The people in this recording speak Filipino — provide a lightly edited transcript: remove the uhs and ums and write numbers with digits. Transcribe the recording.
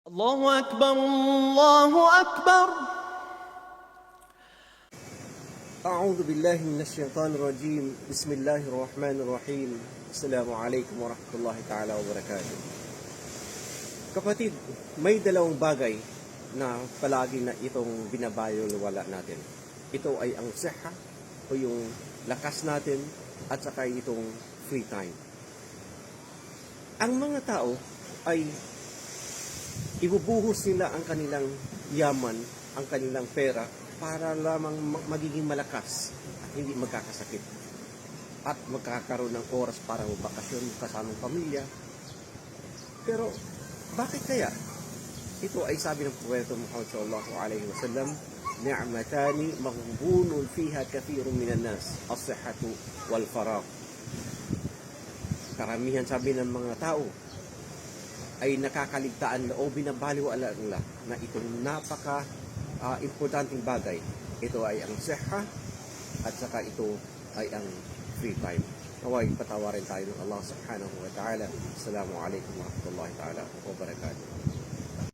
الله أكبر الله أكبر. أعوذ بالله من الشيطان الرجيم. بسم الله الرحمن الرحيم. Assalamu alaikum warahmatullahi ta'ala wabarakatuh. Kapatid, may dalawang bagay na palagi na itong binabayolwala natin. Ito ay ang siha o yung lakas natin at saka itong free time. Ang mga tao ay ibubuhos nila ang kanilang yaman, ang kanilang pera para lamang magiging malakas at hindi magkakasakit at magkakaroon ng oras para magbakasyon kasamang pamilya. Pero bakit kaya? Ito ay sabi ng Propeta Muhammad sallallahu alaihi wasallam, ni'matani maghbunun fiha kathirun minan nas, as-sihhatu wal faragh. Karamihan sabi ng mga tao ay nakakaligtaan o binabaliwala nila na itong napaka importanteng bagay. Ito ay ang siha at saka ito ay ang free time. Naway patawarin tayo ng Allah subhanahu wa ta'ala. Assalamu alaikum wa rahmatullahi ta'ala wa barakatuh.